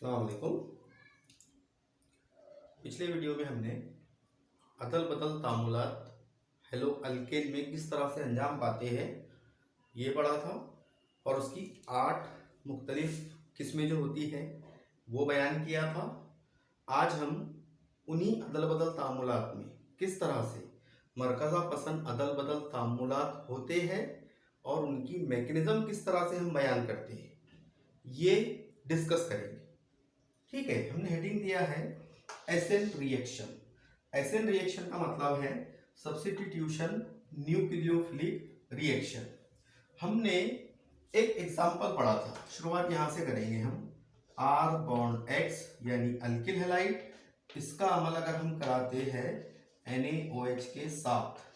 अस्सलाम वालेकुम। पिछले वीडियो में हमने अदल बदल तामुलात हेलो अल्केन में किस तरह से अंजाम पाते हैं ये पढ़ा था और उसकी 8 मुख्तलिफ किस्में जो होती हैं वो बयान किया था। आज हम उन्हीं अदल बदल तामुलात में किस तरह से मरकज़ा पसंद अदल बदल तामुलात होते हैं और उनकी मैकेनिज़्म किस तरह से हम बयान करते हैं ये डिस्कस करेंगे। ठीक है, हमने हेडिंग दिया है एसेन रिएक्शन। एसेन रिएक्शन का मतलब है सब्स्टिट्यूशन न्यूक्लियोफिलिक रिएक्शन। हमने एक एग्जांपल पढ़ा था, शुरुआत यहां से करेंगे हम। R बॉन्ड X यानी अल्किल हैलाइड, इसका अमल अगर हम कराते हैं NaOH के साथ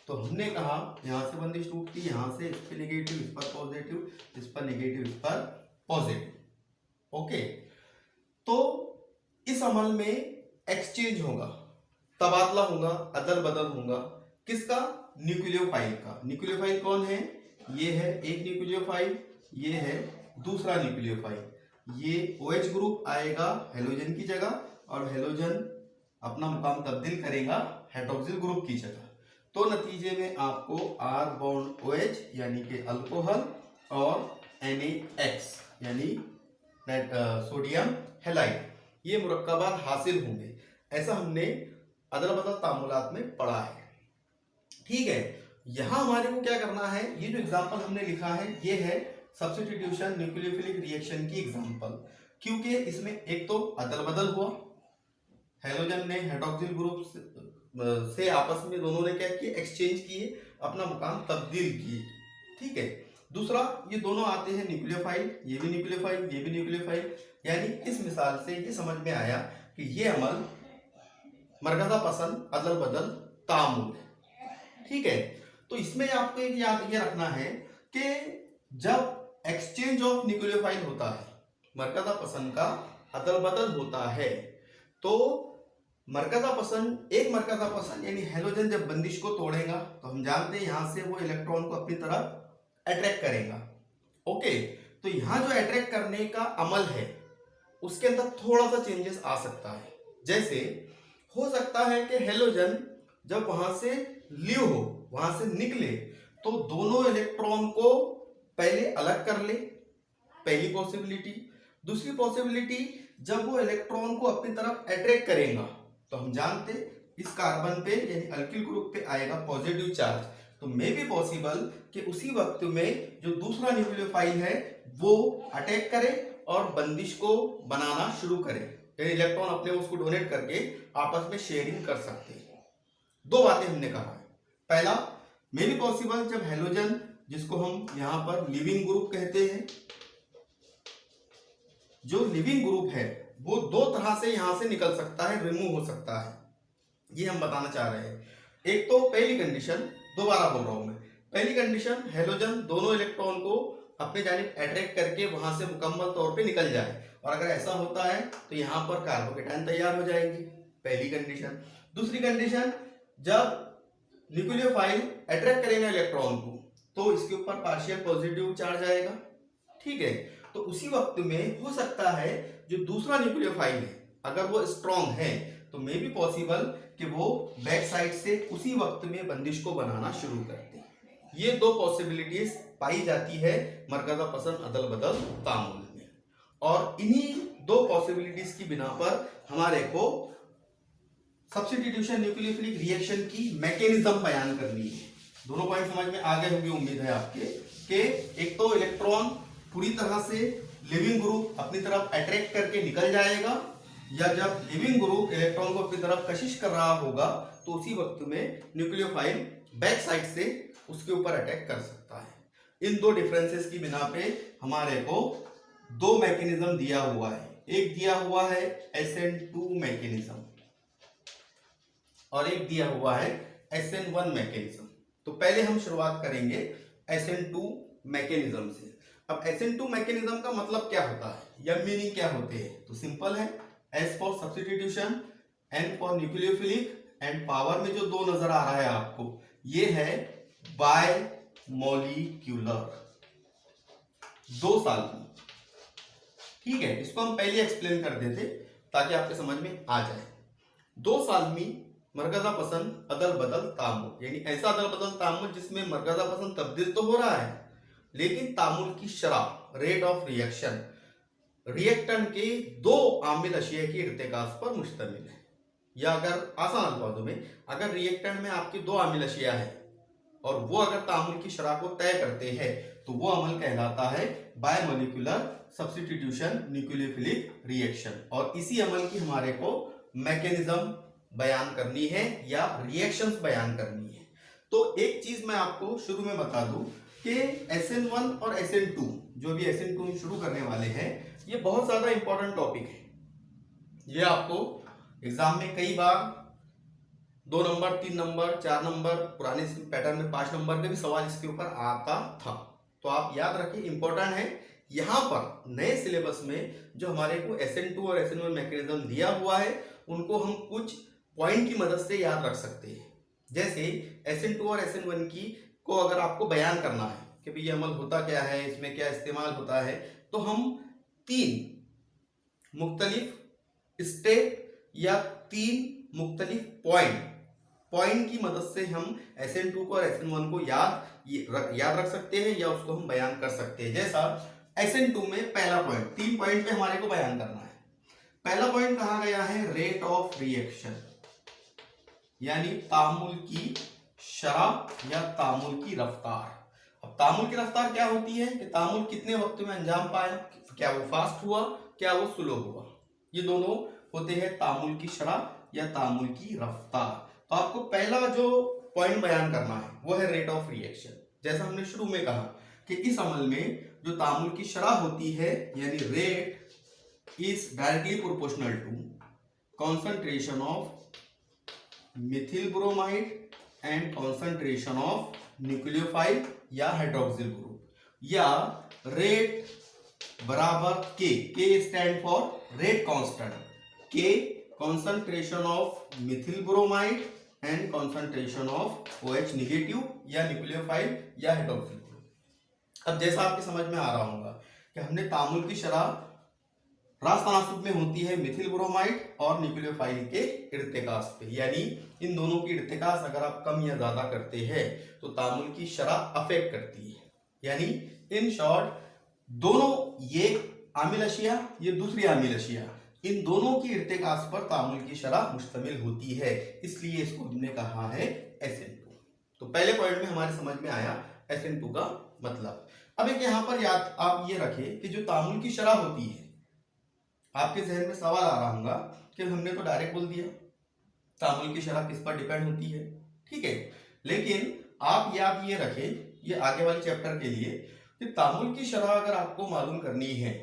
तो हमने कहा यहां से बंदिश टूटती, यहां से इस पर नेगेटिव, इस पर पॉजिटिव, इस पर नेगेटिव, इस पर पॉजिटिव। ओके, तो इस अमल में एक्सचेंज होगा, तबादला होगा, अदल बदल होगा। किसका? न्यूक्लियोफाइल का। न्यूक्लियोफाइल कौन है? ये है एक न्यूक्लियोफाइल, ये है दूसरा न्यूक्लियोफाइल। ये OH ग्रुप आएगा हेलोजन की जगह और हेलोजन अपना मुकाम तब्दील करेगा हाइड्रोक्सिल ग्रुप की जगह। तो नतीजे में आपको R बॉन्ड OH यानी कि अल्कोहल और NaX यानी सोडियम हैलाइड ये मुरक्कबात हासिल होंगे। ऐसा हमने अदल बदल तामुलात में पढ़ा है। ठीक है, यहां हमारे को क्या करना है, ये जो एग्जांपल हमने लिखा है ये है सब्स्टिट्यूशन न्यूक्लियोफिलिक रिएक्शन की एग्जांपल। क्योंकि इसमें एक तो अदल बदल हुआ, हेलोजन ने हाइड्रोक्सिल ग्रुप से आपस में दोनों ने क्या किए, एक्सचेंज किए, अपना मुकाम तब्दील किए। ठीक है, दूसरा ये दोनों आते हैं न्यूक्लियोफाइल, ये भी न्यूक्लियोफाइल, ये भी न्यूक्लियोफाइल। यानी इस मिसाल से ये समझ में आया कि ये अमल मरकज़ा पसंद अदल बदल तामुल है। ठीक है, तो इसमें आपको एक याद ये रखना है कि जब एक्सचेंज ऑफ न्यूक्लियोफाइल होता है, मरकज़ा पसंद का अदल बदल होता है, तो मरकज़ा पसंद, एक मरकज़ा पसंद यानी हेलोजन जब बंदिश को तोड़ेगा तो हम जानते हैं यहां से वो इलेक्ट्रॉन को अपनी तरफ अट्रैक्ट करेगा। ओके, तो यहां जो अट्रैक्ट करने का अमल है उसके अंदर थोड़ा सा चेंजेस आ सकता है। जैसे हो सकता है कि हेलोजन जब वहां से लीव हो, वहां से निकले, तो दोनों इलेक्ट्रॉन को पहले अलग कर ले, पहली पॉसिबिलिटी। दूसरी पॉसिबिलिटी, जब वो इलेक्ट्रॉन को अपनी तरफ अट्रैक्ट करेगा तो हम जानते इस कार्बन पे यानी अल्किल ग्रुप पे आएगा पॉजिटिव चार्ज। तो मे बी पॉसिबल कि उसी वक्त में जो दूसरा न्यूक्लियोफाइल है वो अटैक करे और बंदिश को बनाना शुरू करे, यानी इलेक्ट्रॉन अपने उसको डोनेट करके आपस में शेयरिंग कर सकते हैं। दो बातें हमने कहा है। पहला, मे बी पॉसिबल जब हेलोजन, जिसको हम यहां पर लिविंग ग्रुप कहते हैं, जो लिविंग ग्रुप है वो दो तरह से यहां से निकल सकता है, रिमूव हो सकता है, ये हम बताना चाह रहे हैं। एक तो पहली कंडीशन, दोबारा बोल रहा हूं मैं, पहली कंडीशन हेलोजन दोनों इलेक्ट्रॉन को अपने जानिब अट्रैक्ट करके वहां से मुकम्मल तौर पे निकल जाए, और अगर ऐसा होता है तो यहां पर कार्बोकेटायन तैयार हो जाएंगे, पहली कंडीशन। दूसरी कंडीशन, जब न्यूक्लियोफाइल अट्रैक्ट करेगा इलेक्ट्रॉन को तो इसके ऊपर पार्शियल पॉजिटिव चार्ज आएगा। ठीक है, तो उसी वक्त में हो सकता है जो दूसरा न्यूक्लियोफाइल है अगर वो स्ट्रॉन्ग है तो मे बी पॉसिबल कि वो बैक साइड से उसी वक्त में बंदिश को बनाना शुरू करते हैं। ये दो पॉसिबिलिटीज पाई जाती है मरकज़ा पसंद अदल बदल तामुल में, और इन्हीं दो पॉसिबिलिटीज की बिना पर हमारे को सब्स्टिट्यूशन न्यूक्लियोफिलिक रिएक्शन की मैकेनिज्म बयान करनी है। दोनों पॉइंट समझ में आ गए होंगे उम्मीद है आपके, कि एक तो इलेक्ट्रॉन पूरी तरह से लिविंग ग्रुप अपनी तरफ अट्रैक्ट करके निकल जाएगा, या जब लिविंग ग्रुप इलेक्ट्रॉन को अपनी तरफ कशिश कर रहा होगा तो उसी वक्त में न्यूक्लियोफाइल बैक साइड से उसके ऊपर अटैक कर सकता है। इन दो डिफरेंसेस की बिना पे हमारे को दो मैकेनिज्म दिया हुआ है। एक दिया हुआ है SN2 मैकेनिज्म और एक दिया हुआ है SN1 मैकेनिज्म। तो पहले हम शुरुआत करेंगे SN2 मैकेनिज्म से। अब SN2 मैकेनिज्म का मतलब क्या होता है या मीनिंग क्या होते हैं, तो सिंपल है, S for substitution, N for nucleophilic, and power में जो दो नजर आ रहा है आपको, ये है बाय मॉलिक्यूलर, दो साल की। ठीक है, इसको हम पहले एक्सप्लेन कर देते ताकि आपके समझ में आ जाए। दो सालमी मरकजा पसंद अदल बदल तामुल, यानी ऐसा अदल बदल तामुल जिसमें मरकजा पसंद तब्दील तो हो रहा है लेकिन तामुल की शरह रेट ऑफ रिएक्शन रिएक्टेंट के दो आमिल अशिया के इर्तिकास पर मुश्तमिल है। या अगर आसान अल्फाजों में, अगर रिएक्टेंट में आपके दो आमिल अशिया है और वो अगर तामुल की शरह को तय करते हैं तो वो अमल कहलाता है बायोमोलिकुलर सब्स्टिट्यूशन न्यूक्लियोफिलिक रिएक्शन। और इसी अमल की हमारे को मैकेनिज्म बयान करनी है या रिएक्शंस बयान करनी है। तो एक चीज मैं आपको शुरू में बता दूं कि SN1 और SN2 जो भी SN2 शुरू करने वाले हैं, ये बहुत ज्यादा इंपॉर्टेंट टॉपिक है। ये आपको एग्जाम में कई बार 2 नंबर, 3 नंबर, 4 नंबर, पुराने पैटर्न में 5 नंबर के भी सवाल इसके ऊपर आता था। तो आप याद रखें, इंपॉर्टेंट है। यहाँ पर नए सिलेबस में जो हमारे को SN2 और SN1 मैकेनिज्म दिया हुआ है उनको हम कुछ पॉइंट की मदद से याद रख सकते हैं। जैसे SN2 और SN1 की को अगर आपको बयान करना है कि भाई ये अमल होता क्या है, इसमें क्या इस्तेमाल होता है, तो हम 3 मुख्तलिफ स्टेप या 3 मुख्तलिफ पॉइंट की मदद से हम SN2 को और SN1 को याद रख सकते हैं या उसको हम बयान कर सकते हैं। जैसा SN2 में पहला पॉइंट, 3 पॉइंट पे हमारे को बयान करना है। पहला पॉइंट कहा गया है रेट ऑफ रिएक्शन, यानी तामुल की शरह या तामुल की रफ्तार। अब तामुल की रफ्तार क्या होती है कि तामुल कितने वक्त में अंजाम पाया, क्या वो फास्ट हुआ, क्या वो स्लो हुआ। ये दोनों होते हैं तामुल की शरह या तामुल की रफ्तार। तो आपको पहला जो पॉइंट बयान करना है वो है रेट ऑफ रिएक्शन। जैसा हमने शुरू में कहा कि इस अमल में जो तामुल की शरह होती है यानी rate is directly proportional to concentration of methyl bromide and concentration of nucleophile या हाइड्रोक्सिल ग्रुप, या रेट बराबर k stand for rate constant, k concentration of methyl bromide and concentration of OH negative या nucleophile या hydroxyl group. अब जैसा आपके समझ में आ रहा होगा कि हमने तामुल की शरह रास तनासुब में होती है मिथिल ब्रोमाइड और न्यूक्लियोफाइल के इर्तिकास पे, यानी इन दोनों की इर्तिकास अगर आप कम या ज्यादा करते हैं तो तामुल की शरह अफेक्ट करती है। यानी इन शॉर्ट दोनों, ये आमिल अशिया, ये दूसरी आमिल अशिया, इन दोनों की इर्तिकास पर तामुल की शरह मुश्तमिल होती है, इसलिए इसको हमने कहा है SN2। तो पहले पॉइंट में हमारे समझ में आया SN2 का मतलब। अब एक यहाँ पर याद आप ये रखें कि जो तामुल की शरह होती है, आपके जहन में सवाल आ रहा होगा कि हमने तो डायरेक्ट बोल दिया तामुल की शरह किस पर डिपेंड होती है, ठीक है, लेकिन आप याद ये रखें ये आगे वाले चैप्टर के लिए कि तामुल की शरह अगर आपको मालूम करनी है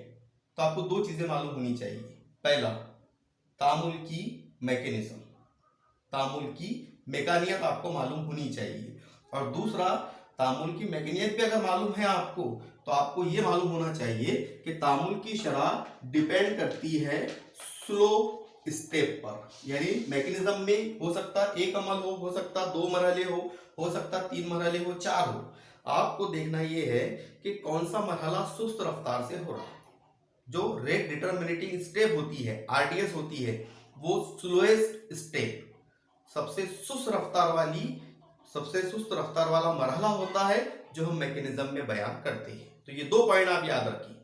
तो आपको 2 चीजें मालूम होनी चाहिए। पहला, तामुल की मैकेनिज्म, तामुल की मैकेनियत आपको मालूम होनी चाहिए, और दूसरा तामुल की मैकेनियत भी अगर मालूम है आपको तो आपको ये मालूम होना चाहिए कि तामुल की शरह डिपेंड करती है स्लो स्टेप पर, यानी मैकेनिज्म में हो सकता एक अमल हो सकता 2 मरहले हो सकता 3 मरहले हो, 4 हो। आपको देखना ये है कि कौन सा मरहला सुस्त रफ्तार से हो रहा है। जो रेट डिटरमिनेटिंग स्टेप होती है, RDS होती है, वो स्लोएस्ट स्टेप, सबसे सुस्त रफ्तार वाला मरहला होता है जो हम मैकेनिज्म में बयान करते हैं। तो ये 2 पॉइंट आप याद रखिए,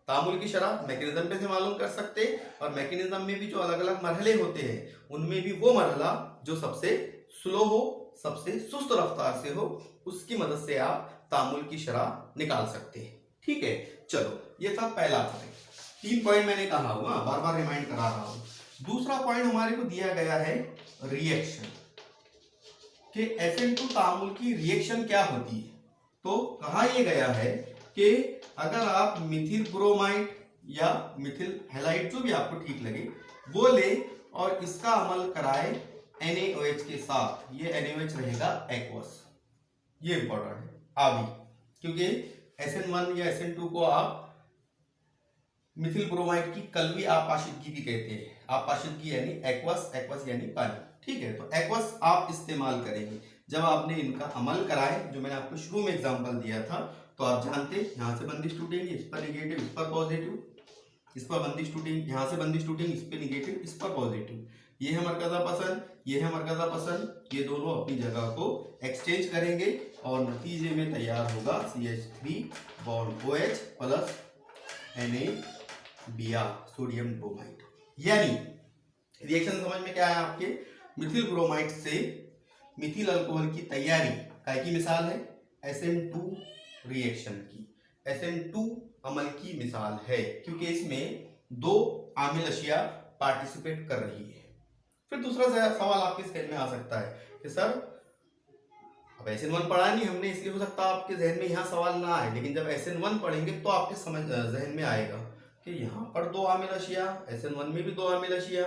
तामुल की शरह मैकेनिज्म पे से मालूम कर सकते हैं, और मैकेनिज्म में भी जो अलग अलग मरहले होते हैं उनमें भी वो मरहला जो सबसे स्लो हो, सबसे सुस्त रफ्तार से हो, उसकी मदद से आप तामुल की शरह निकाल सकते हैं। ठीक है, चलो ये था पहला पॉइंट। 3 पॉइंट मैंने कहा हुआ, बार बार रिमाइंड करा रहा हूं। दूसरा पॉइंट हमारे को दिया गया है रिएक्शन, कि SN2 तामुल की रिएक्शन क्या होती है। तो कहा यह गया है कि अगर आप मिथिल ब्रोमाइड या मिथिल हैलाइड, जो भी आपको ठीक लगे वो ले, और इसका अमल कराए NaOH के साथ, ये NaOH रहेगा एक्वस। ये इंपॉर्टेंट है अभी, क्योंकि SN1 या SN2 को आप मिथिल ब्रोमाइड की कलवी आपाशिदगी भी कहते हैं। आपाशिदगी यानी एक्वस, एक्वस यानी पानी, ठीक है। तो एक्वस आप इस्तेमाल करेंगे जब आपने इनका अमल कराए, जो मैंने आपको शुरू में एग्जांपल दिया था। तो आप जानते हैं यहाँ से बंदिश टूटेंगी, इस पर नेगेटिव, इस पर पॉजिटिव, इस पर बंदिश टूटेंगी, यहाँ से बंदिश टूटेंगी, इस पर निगेटिव, इस पर पॉजिटिव। ये है मरकज़ा पसंद, ये है मरकज़ा पसंद, ये दोनों अपनी जगह को एक्सचेंज करेंगे और नतीजे में तैयार होगा CH3 bond OH plus NaBr sodium bromide. यानी रिएक्शन समझ में क्या है आपके, मिथिल ब्रोमाइड से मिथिल अल्कोहल की तैयारी काय की मिसाल है, SN2 रिएक्शन की, SN2 अमल की मिसाल है, क्योंकि इसमें 2 आमिल अशिया पार्टिसिपेट कर रही है। फिर दूसरा सवाल आपके जहन में आ सकता है कि सर अब SN1 पढ़ा नहीं हमने, इसलिए हो सकता है आपके जहन में यहाँ सवाल ना आए, लेकिन जब SN1 पढ़ेंगे तो आपके जहन में आएगा कि यहाँ पर 2 आमिल अशिया, SN1 में भी 2 आमिल अशिया,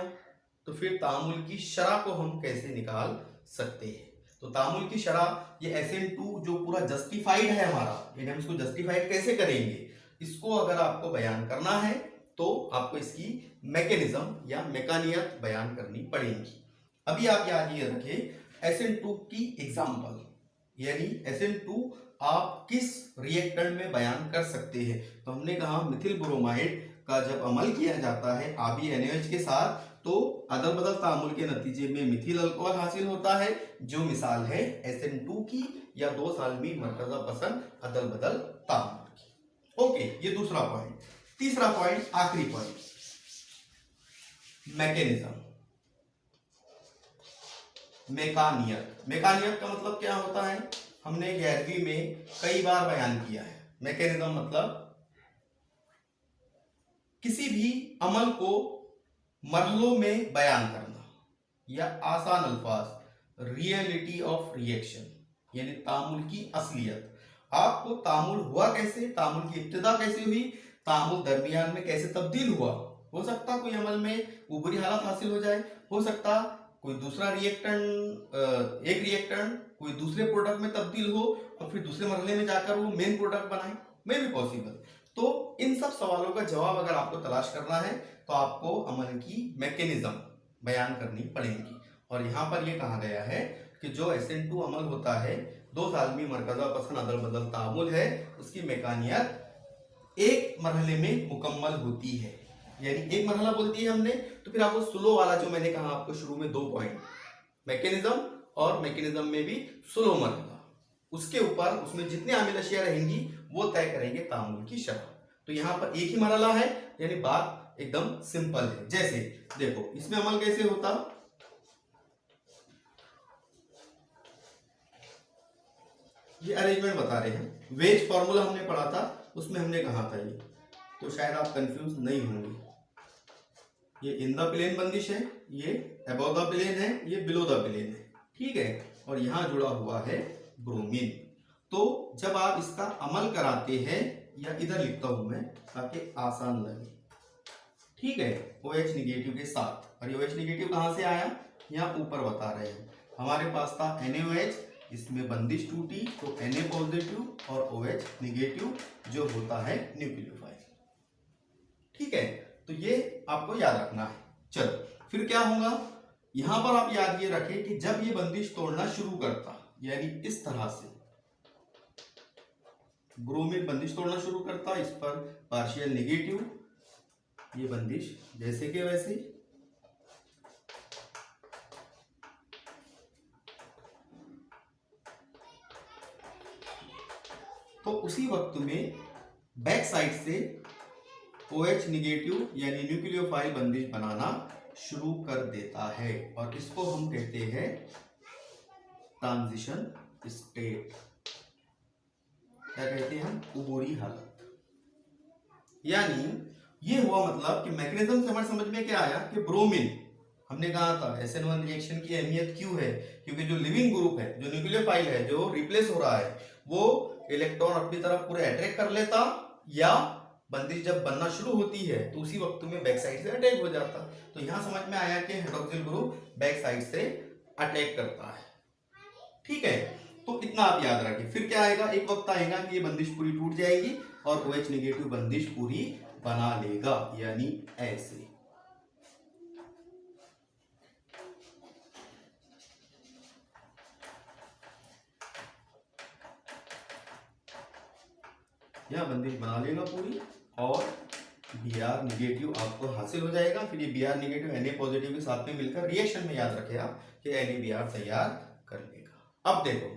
तो फिर तामुल की शरह को हम कैसे निकाल सकते हैं। तो तामुल की शरह ये SN2 जो पूरा जस्टिफाइड है हमारा, यानी हम इसको जस्टिफाइड कैसे करेंगे, इसको अगर आपको बयान करना है तो आपको इसकी मैकेनिज्म या मैकानियत बयान करनी पड़ेगी। अभी आप याद ये रखें SN2 की एग्जाम्पल, यानी SN2 आप किस रिएक्टेंट में बयान कर सकते हैं। तो हमने कहा मिथिल ब्रोमाइड का जब अमल किया जाता है RbNaOH के साथ, तो अदल बदल तामुल के नतीजे में मिथिल अल्कोहल हासिल होता है, जो मिसाल है SN2 की या 2 सालमी मरकज़ा पसंद अदल बदल तामुल की। ओके, ये दूसरा पॉइंट। तीसरा पॉइंट, आखिरी पॉइंट, मैकेनिज्म, मैकानियत। मैकानियत का मतलब क्या होता है, हमने 11वीं में कई बार बयान किया है। मैकेनिज्म मतलब किसी भी अमल को मरहलों में बयान करना, या आसान अल्फाज रियलिटी ऑफ रिएक्शन, यानी तामुल की असलियत। आपको तामुल हुआ कैसे, तामुल की इब्तिदा कैसे हुई, तामुल दरमियान में कैसे तब्दील हुआ। हो सकता कोई अमल में ऊपरी हालत हासिल हो जाए, हो सकता कोई दूसरा रिएक्टेंट, एक रिएक्टेंट कोई दूसरे प्रोडक्ट में तब्दील हो और फिर दूसरे मरहले में जाकर वो मेन प्रोडक्ट बनाए, मे भी पॉसिबल। तो इन सब सवालों का जवाब अगर आपको तलाश करना है तो आपको अमल की मैकेनिज्म बयान करनी पड़ेगी। और यहाँ पर ये कहा गया है कि जो SN2 अमल होता है, 2 सालमी मरकज़ा पसंद अदल बदल तामुल है, उसकी मैकानियत एक मरहले में मुकम्मल होती है। यानी एक मरहला बोलती है हमने, तो फिर आपको स्लो वाला जो मैंने कहा आपको शुरू में 2 पॉइंट, मैकेनिज्म और मैकेनिज्म में भी स्लो मरहला, उसके ऊपर उसमें जितने आमिल अशिया रहेंगी वो तय करेंगे तामुल की शरह। तो यहाँ पर एक ही मरहला है, यानी बात एकदम सिंपल है। जैसे देखो इसमें अमल कैसे होता, ये अरेंजमेंट बता रहे हैं। वेज फॉर्मूला हमने पढ़ा था, उसमें हमने कहा था ये, तो शायद आप कंफ्यूज नहीं होंगे। ये इन द प्लेन बंदिश है, ये अबव द प्लेन है, ये बिलो द प्लेन है, ठीक है। और यहाँ जुड़ा हुआ है ब्रोमीन। तो जब आप इसका अमल कराते हैं, या इधर लिखता हूं मैं ताकि आसान लगे, ठीक है, OH निगेटिव के साथ। और ये OH निगेटिव कहां से आया, यहाँ ऊपर बता रहे हैं। हमारे पास था NaOH, इसमें बंदिश टूटी तो Na पॉजिटिव और OH निगेटिव जो होता है न्यूक्लियोफाइल, ठीक है। तो ये आपको याद रखना है। चलो फिर क्या होगा, यहां पर आप याद ये रखें कि जब ये बंदिश तोड़ना शुरू करता, यानी इस तरह से ब्रोमीन बंदिश तोड़ना शुरू करता, इस पर पार्शियल निगेटिव, ये बंदिश जैसे के वैसे, तो उसी वक्त में बैक साइड से OH निगेटिव यानी न्यूक्लियोफाइल बंदिश बनाना शुरू कर देता है, और इसको हम कहते हैं ट्रांजिशन स्टेट। क्या कहते हैं हम, उबोरी हालत। यानी ये हुआ मतलब कि मैकेनिज्म से हमारे समझ में क्या आया कि ब्रोमीन, हमने कहा था SN1 रिएक्शन की अहमियत क्यों है, क्योंकि जो लिविंग ग्रुप है, जो न्यूक्लियोफाइल है, जो रिप्लेस हो रहा है, वो इलेक्ट्रॉन अपनी तरफ पूरे अट्रैक्ट कर लेता, या बंदिश जब बनना शुरू होती है तो उसी वक्त में बैक साइड से अटैक हो जाता। तो यहां समझ में आया कि हाइड्रोक्सिल ग्रुप बैक साइड से अटैक करता है, ठीक है। तो इतना आप याद रखें। फिर क्या आएगा, एक वक्त आएगा कि ये बंदिश पूरी टूट जाएगी और OH निगेटिव बंदिश पूरी बना लेगा, यानी ऐसे। यह बंदिश बना लेगा पूरी, और Br निगेटिव आपको हासिल हो जाएगा। फिर ये Br निगेटिव Na पॉजिटिव के साथ में मिलकर रिएक्शन में याद रखे आप कि NaBr तैयार कर लेगा। अब देखो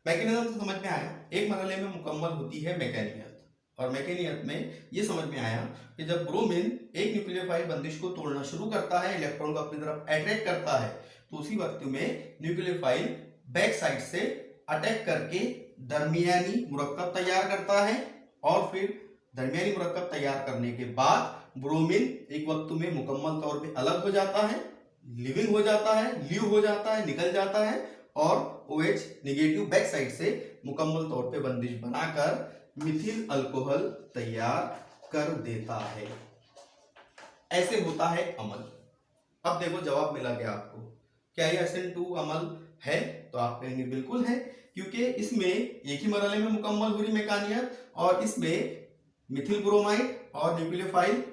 मैकेनिज्म तो समझ में आया। एक मरहले में मुकम्मल होती है मैकेनियत, और मैकेनियत में ये समझ में आया कि जब ब्रोमीन एक न्यूक्लियोफाइल बंदिश को तोड़ना शुरू करता है, इलेक्ट्रॉन को अपनी तरफ अट्रैक्ट करता है, तो उसी वक्त में न्यूक्लियोफाइल बैक साइड से अटैक करके दरमियानी मुरक्कब तैयार करता है, और फिर दरमियानी मुरक्कब तैयार करने के बाद ब्रोमीन एक वक्त में मुकम्मल तौर पे अलग हो जाता है, लिविंग हो जाता है, लीव हो जाता है, निकल जाता है, और OH निगेटिव बैक साइड से मुकम्मल तौर पे बंदिश बनाकर मिथिल अल्कोहल तैयार कर देता है। ऐसे होता है अमल। अब देखो जवाब मिला क्या आपको, क्या ये SN2 अमल है? तो आप कहेंगे बिल्कुल है, क्योंकि इसमें एक ही मरहले में मुकम्मल हो रही मैकेनियत, और इसमें मिथिल ब्रोमाइड और न्यूक्लियोफाइल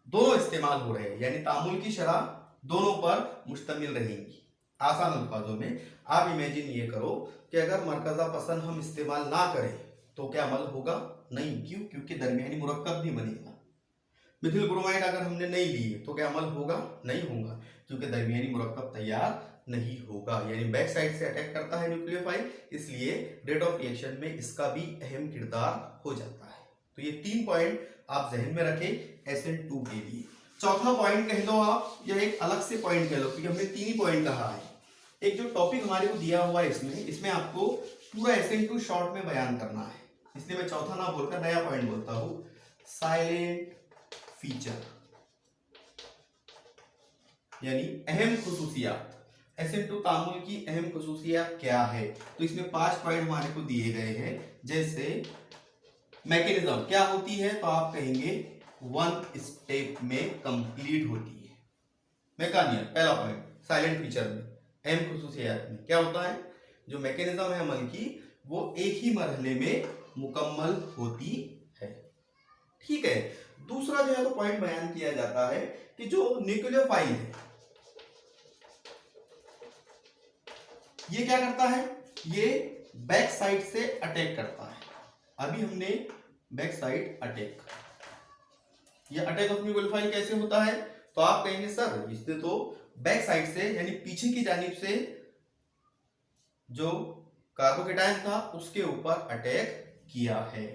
दोनों इस्तेमाल हो रहे हैं, यानी तामुल की शरह दोनों पर मुश्तमिल रहेंगी। आसान अल्फाजों में आप इमेजिन ये करो कि अगर मरकज़ा पसंद हम इस्तेमाल ना करें तो क्या अमल होगा? नहीं। क्यों? क्योंकि दरमियानी मुरक्कब नहीं बनेगा। मिथिल ब्रोमाइड अगर हमने नहीं लिए तो क्या अमल होगा? नहीं होगा, क्योंकि दरमियानी मुरक्कब तैयार नहीं होगा, यानी बैक साइड से अटैक करता है न्यूक्लियोफाइल, इसलिए रेट ऑफ रिएक्शन में इसका भी अहम किरदार हो जाता है। तो ये 3 पॉइंट आप जहन में रखें SN2 के लिए। चौथा पॉइंट कह लो आप, या एक अलग से पॉइंट कह लो, क्योंकि हमने 3 ही पॉइंट कहा है। एक जो टॉपिक हमारे को दिया हुआ है इसमें आपको पूरा SN2 शॉर्ट में बयान करना है, इसलिए मैं चौथा ना बोलकर नया पॉइंट बोलता हूं, साइलेंट फीचर, यानी अहम खुसूसियात। SN2 तामुल की अहम खुसूसियात क्या है? तो इसमें 5 पॉइंट हमारे को दिए गए हैं। जैसे मैकेनिज्म क्या होती है, तो आप कहेंगे 1 स्टेप में कंप्लीट होती है मैकेनियत। पहला पॉइंट साइलेंट फीचर में अहम खुसूसियात में क्या होता है, जो मैकेनिज्म है अमल की वो एक ही मरहले में मुकम्मल होती है। ठीक है। दूसरा जो है तो पॉइंट बयान किया जाता है कि जो न्यूक्लियोफाइल है ये क्या करता है, ये बैक साइड से अटैक करता है। अभी हमने बैक साइड अटैक, ये अटैक ऑफ न्यूक्लियोफाइल कैसे होता है? तो आप कहेंगे सर इसने तो बैक साइड से यानी पीछे की जानिब से जो कार्बोकेटायन था उसके ऊपर अटैक किया है।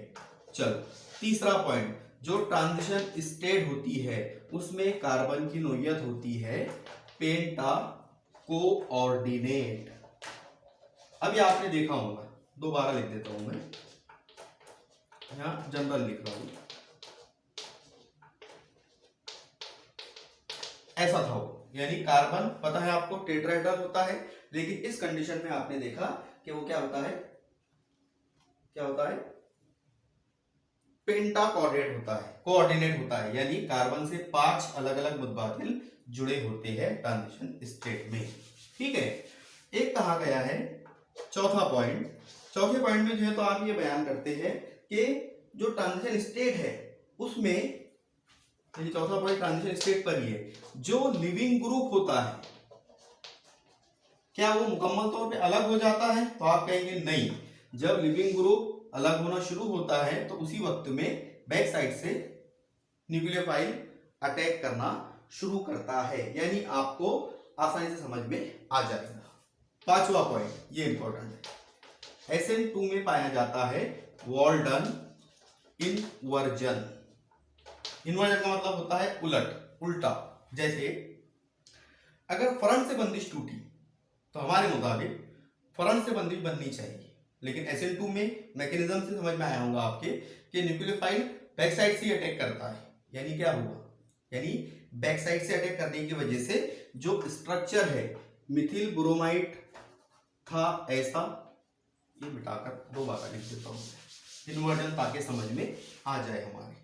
चलो तीसरा पॉइंट, जो ट्रांजिशन स्टेट होती है उसमें कार्बन की नोयत होती है पेंटा कोऑर्डिनेट। अभी आपने देखा होगा, दोबारा लिख देता हूं मैं, यहां जनरल लिख रहा हूं, ऐसा था वो, यानी कार्बन पता है आपको टेट्राहेड्रल होता है, लेकिन इस कंडीशन में आपने देखा कि वो क्या होता है, क्या होता है, पेंटा कोऑर्डिनेट होता है, यानी कार्बन से 5 अलग अलग मुतबादिल जुड़े होते हैं ट्रांजिशन स्टेट में। ठीक है। एक कहा गया है चौथा पॉइंट, चौथे पॉइंट में जो है तो आप ये बयान करते हैं कि जो ट्रांजिशन स्टेट है उसमें, चौथा पॉइंट ट्रांजिशन स्टेट पर ही है, जो लिविंग ग्रुप होता है क्या वो मुकम्मल तौर पे अलग हो जाता है? तो आप कहेंगे नहीं। जब लिविंग ग्रुप अलग होना शुरू होता है तो उसी वक्त में बैक साइड से न्यूक्लियोफाइल अटैक करना शुरू करता है, यानी आपको आसानी से समझ में आ जाएगा। पांचवा पॉइंट ये इंपॉर्टेंट है, SN2 में पाया जाता है वॉल्डन इनवर्जन। इन्वर्जन का मतलब होता है उल्टा। जैसे अगर फ्रंट से बंदिश टूटी तो हमारे मुताबिक फ्रंट से बंदिश बननी चाहिए, लेकिन SN2 में मैकेनिज्म से समझ में आया होगा आपके कि न्यूक्लियोफाइल बैक साइड से अटैक करता है, यानी क्या हुआ, यानी बैक साइड से अटैक करने की वजह से जो स्ट्रक्चर है मिथिल ब्रोमाइड था ऐसा, ये मिटाकर दोबारा लिख देता हूं इन्वर्जन ताकि समझ में आ जाए हमारे।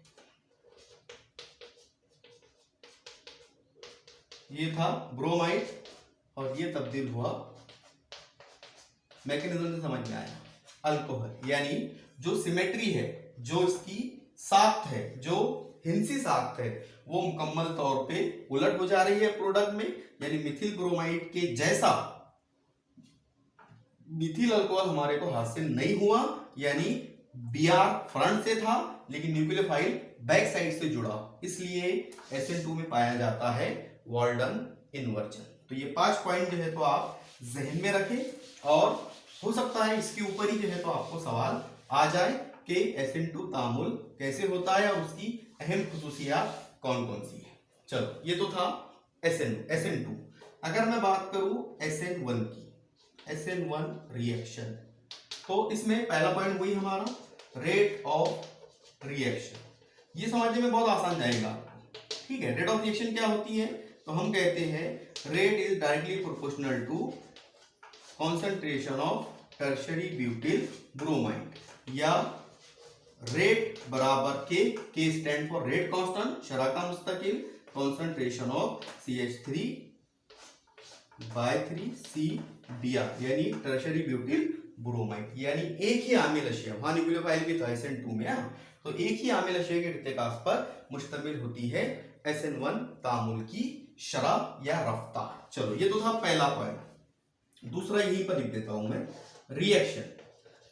ये था ब्रोमाइड और ये तब्दील हुआ, मैकेनिज्म से समझ में आया, अल्कोहल, यानी जो सिमेट्री है, जो इसकी साख्त है, जो हिंसी साख्त है, वो मुकम्मल तौर पे उलट हो जा रही है प्रोडक्ट में, यानी मिथिल ब्रोमाइड के जैसा मिथिल अल्कोहल हमारे को हासिल नहीं हुआ, यानी Br फ्रंट से था लेकिन न्यूक्लियोफाइल बैक साइड से जुड़ा, इसलिए SN2 में पाया जाता है वाल्डन इन्वर्जन। तो ये 5 पॉइंट जो है तो आप जहन में रखें और हो सकता है इसके ऊपर ही जो है तो आपको सवाल आ जाए कि SN2 तामुल कैसे होता है और उसकी अहम खुसूसियात कौन कौन सी है। चलो ये तो था SN2। अगर मैं बात करूं SN1 की, SN1 रिएक्शन, तो इसमें पहला पॉइंट वही हमारा रेट ऑफ रिएक्शन। ये समझने में बहुत आसान जाएगा आपको, ठीक है। रेट ऑफ रिएक्शन क्या होती है, तो हम कहते हैं rate is directly proportional to concentration of tertiary butyl bromide, या रेट बराबर k stand for rate constant, शरह का मुस्तकिल, कॉन्सेंट्रेशन ऑफ CH3/3CBr यानी टर्शरी ब्यूटिल ब्रोमाइड, यानी एक ही आमिल अशिया, वहां न्यूक्लियोफाइल भी था SN2 में, तो एक ही आमिल अशिया के इर्तिकास पर मुश्तमिल होती है SN1 तामुल की शरह या रफ्तार। चलो ये तो था पहला पॉइंट। दूसरा यहीं पर लिख देता हूं मैं, रिएक्शन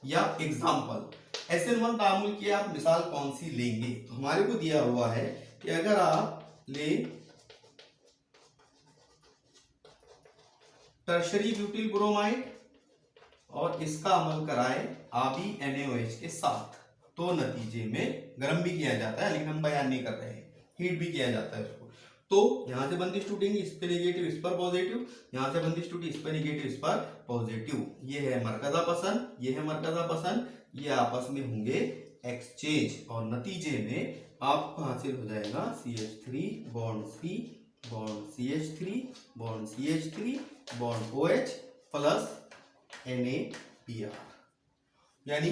या एग्जाम्पल। SN1 तामुल की आप मिसाल कौन सी लेंगे, तो हमारे को दिया हुआ है कि अगर आप ले टर्शरी ब्यूटिल ब्रोमाइड और इसका अमल कराएं RbNaOH के साथ, तो नतीजे में गर्म भी किया जाता है, लेकिन हम बयान नहीं कर रहे हैं, हीट भी किया जाता है उसको। तो यहां से बंदिश टूटेंगी, इस पे नेगेटिव इस पर पॉजिटिव, यहां से बंदिश टूटी इस पे नेगेटिव इस पर पॉजिटिव, ये है मरकजा पसंद, ये है मरकजा पसंद, ये आपस में होंगे एक्सचेंज और नतीजे में आपको हासिल हो जाएगा CH3 bond C bond CH3 bond CH3 bond OH plus NaBr, यानी